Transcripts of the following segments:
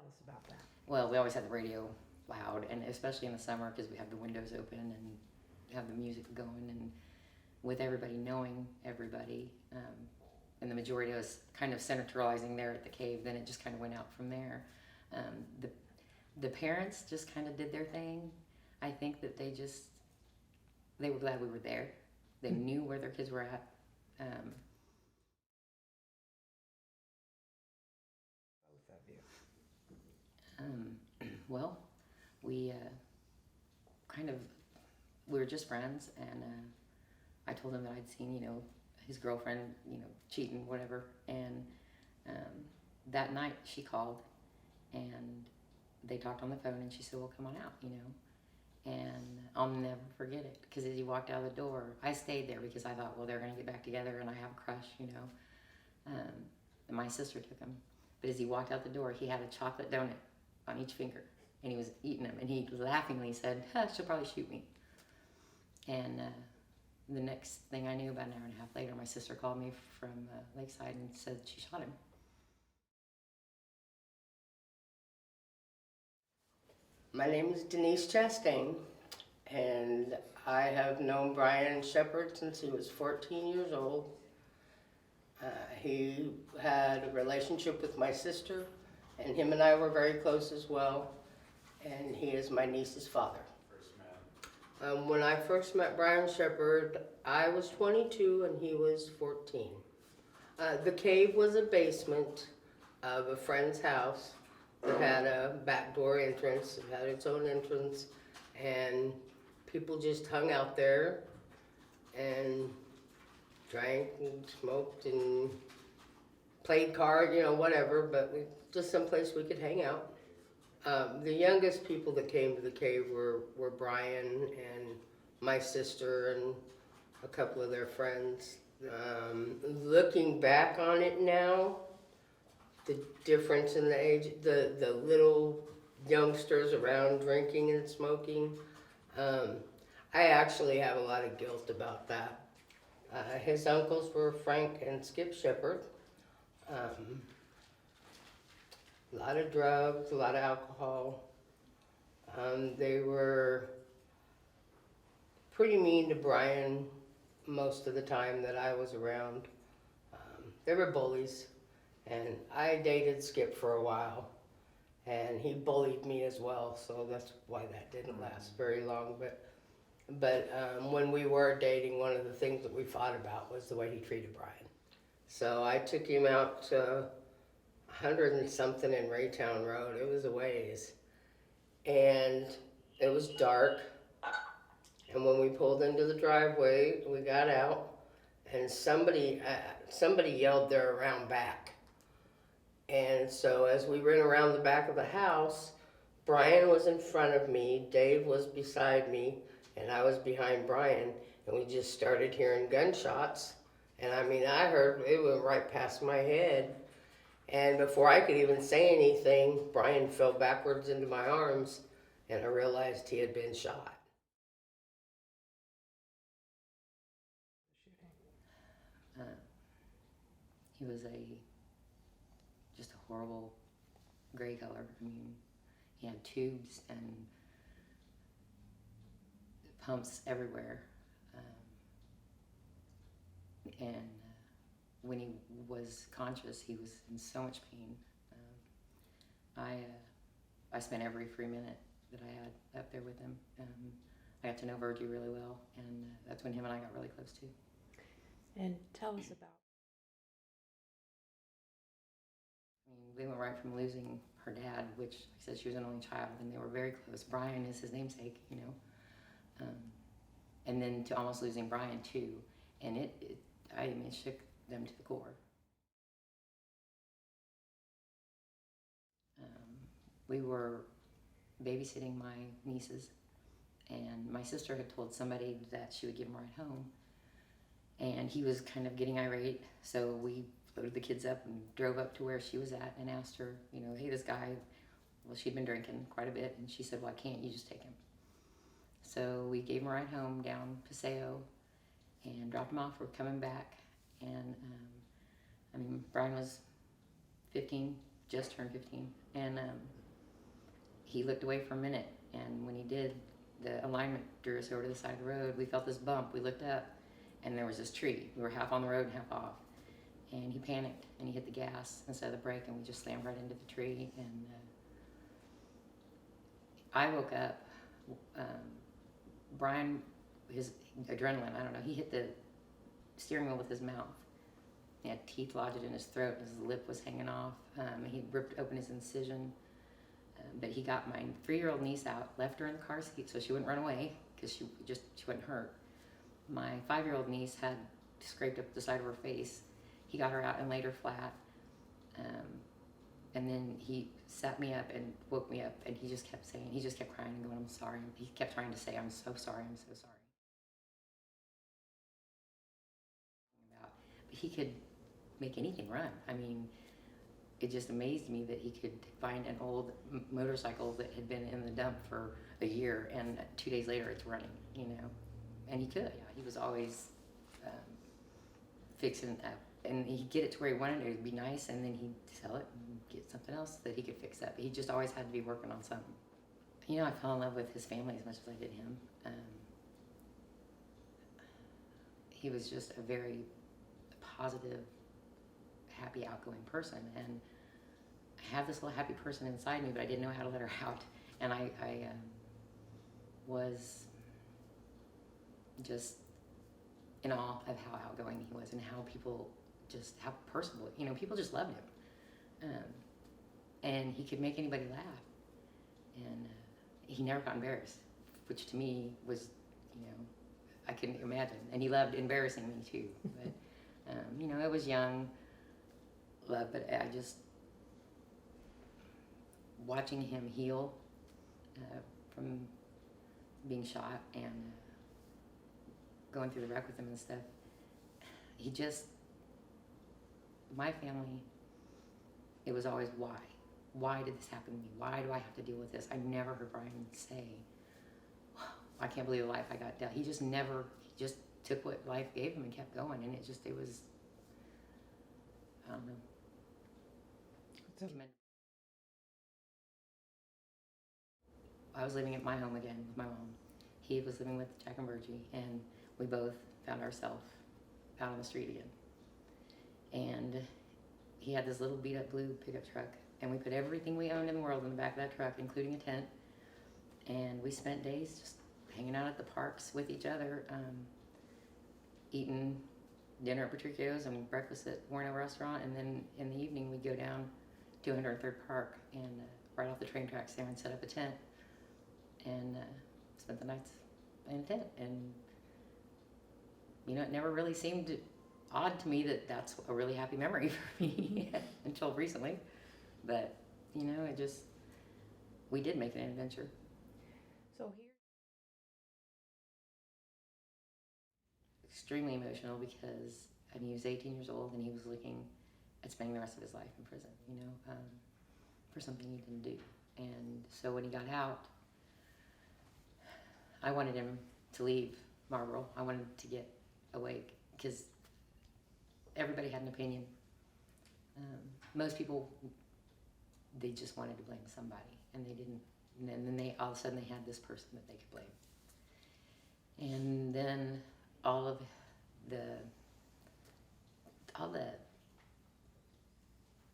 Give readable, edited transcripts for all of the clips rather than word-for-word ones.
us about that. Well, we always had the radio loud, and especially in the summer because we have the windows open and have the music going, and with everybody knowing everybody, and the majority of us kind of centralizing there at the cave, then it just kind of went out from there. The parents just kind of did their thing. I think that they were glad we were there. They knew where their kids were at. Both of you. Well, we we were just friends, and I told him that I'd seen, his girlfriend, cheating, whatever. And that night she called, and they talked on the phone, and she said, well, come on out, And I'll never forget it, because as he walked out the door, I stayed there because I thought, well, they're going to get back together, and I have a crush, and my sister took him. But as he walked out the door, he had a chocolate donut on each finger, and he was eating them, and he laughingly said, she'll probably shoot me. And the next thing I knew, about an hour and a half later, my sister called me from Lakeside and said she shot him. My name is Denise Chastain, and I have known Bryan Sheppard since he was 14 years old. He had a relationship with my sister, and him and I were very close as well, and he is my niece's father. When I first met Bryan Sheppard, I was 22 and he was 14. The cave was a basement of a friend's house. It had a back door entrance, it had its own entrance, and people just hung out there and drank and smoked and played cards, whatever, but just someplace we could hang out. The youngest people that came to the cave were Bryan and my sister and a couple of their friends. Looking back on it now, the difference in the age, the little youngsters around drinking and smoking, I actually have a lot of guilt about that. His uncles were Frank and Skip Sheppard. A lot of drugs, a lot of alcohol. They were pretty mean to Bryan most of the time that I was around. They were bullies, and I dated Skip for a while, and he bullied me as well, so that's why that didn't last very long. But when we were dating, one of the things that we fought about was the way he treated Bryan. So I took him out to 100 and something in Raytown Road. It was a ways, and it was dark, and when we pulled into the driveway, we got out, and somebody yelled, "They're around back." And so as we ran around the back of the house, Bryan was in front of me, Dave was beside me, and I was behind Bryan, and we just started hearing gunshots. And I heard, it went right past my head. And before I could even say anything, Bryan fell backwards into my arms, and I realized he had been shot. He was just a horrible gray color. He had tubes and pumps everywhere. And when he was conscious, he was in so much pain. I spent every free minute that I had up there with him. I got to know Virgie really well, and that's when him and I got really close too. And tell us about. We went right from losing her dad, which, like I said, she was an only child, and they were very close. Bryan is his namesake, and then to almost losing Bryan too, and it shook them to the core. We were babysitting my nieces, and my sister had told somebody that she would give him a ride home, and he was kind of getting irate, so we loaded the kids up and drove up to where she was at and asked her, hey, this guy, well, she'd been drinking quite a bit, and she said, why can't you just take him? So we gave him a ride home down Paseo and dropped him off. We're coming back, and Bryan was 15, just turned 15, and he looked away for a minute, and when he did, the alignment drew us over to the side of the road. We felt this bump. We looked up, and there was this tree. We were half on the road and half off, and he panicked, and he hit the gas instead of the brake, and we just slammed right into the tree, and I woke up. Brian, his adrenaline, I don't know, he hit the steering wheel with his mouth. He had teeth lodged in his throat, his lip was hanging off. He ripped open his incision. But he got my 3-year-old niece out, left her in the car seat so she wouldn't run away because she wasn't hurt. My 5-year-old niece had scraped up the side of her face. He got her out and laid her flat. And then he sat me up and woke me up, and he just kept crying and going, I'm sorry. He kept trying to say, I'm so sorry, I'm so sorry. But he could make anything run. I mean, it just amazed me that he could find an old motorcycle that had been in the dump for a year, and 2 days later it's running, you know. And he could. Yeah, he was always fixing up. And he'd get it to where he wanted it. It'd be nice, and then he'd sell it and get something else that he could fix up. He just always had to be working on something. You know, I fell in love with his family as much as I did him. He was just a very positive, happy, outgoing person, and I have this little happy person inside me, but I didn't know how to let her out. And I was just in awe of how outgoing he was and how how personable, you know, people just loved him. And he could make anybody laugh. And he never got embarrassed, which to me was, you know, I couldn't imagine. And he loved embarrassing me too. But, you know, it was young love, but I just, watching him heal from being shot and going through the wreck with him and stuff, he just, my family, it was always why. Why did this happen to me? Why do I have to deal with this? I never heard Brian say, I can't believe the life I got dealt. He just took what life gave him and kept going. And it was, I don't know. I was living at my home again with my mom. He was living with Jack and Virgie, and we both found ourselves out on the street again. And he had this little beat-up blue pickup truck, and we put everything we owned in the world in the back of that truck, including a tent. And we spent days just hanging out at the parks with each other, eating dinner at Patricio's and breakfast at Warno Restaurant, and then in the evening we'd go down to 103rd Park and right off the train tracks there and set up a tent and spent the nights in a tent. And you know, it never really seemed odd to me that that's a really happy memory for me until recently. But you know, we did make it an adventure. So here. Extremely emotional because I mean, he was 18 years old and he was looking at spending the rest of his life in prison, you know, for something he didn't do. And so when he got out, I wanted him to leave Marlboro. I wanted to get away because everybody had an opinion. Most people, they just wanted to blame somebody, and they didn't. And then they all of a sudden they had this person that they could blame. And then all the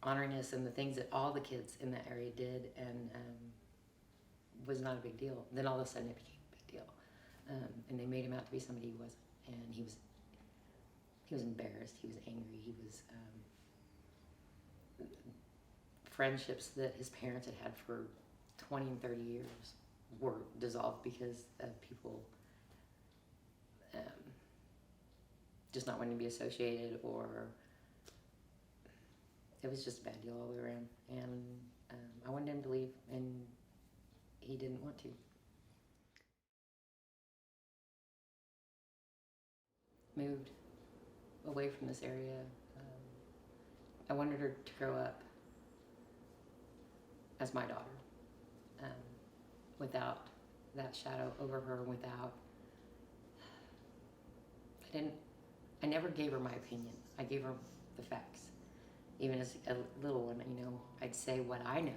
honoriness and the things that all the kids in that area did and was not a big deal. Then all of a sudden it became a big deal, and they made him out to be somebody he wasn't. And he was embarrassed. He was angry. He was friendships that his parents had had for 20 and 30 years were dissolved because of people just not wanting to be associated, or it was just a bad deal all the way around. And I wanted him to leave, and he didn't want to. Moved away from this area. I wanted her to grow up as my daughter, without that shadow over her, without, I never gave her my opinion. I gave her the facts. even as a little one, you know, I'd say what I know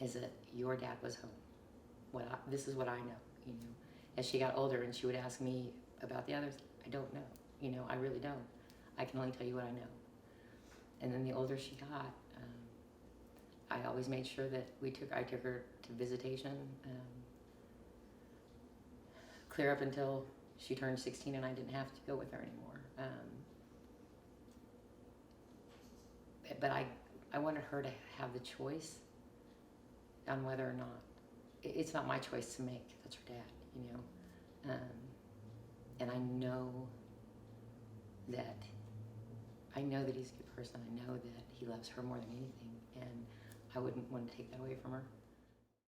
is that your dad was home. This is what I know, you know. As she got older and she would ask me about the others, I don't know, you know, I really don't. I can only tell you what I know. And then the older she got, I always made sure that I took her to visitation, clear up until she turned 16 and I didn't have to go with her anymore. But I wanted her to have the choice on whether or not, it's not my choice to make, that's her dad, you know. And I know that he's a good person. I know that he loves her more than anything, and I wouldn't want to take that away from her.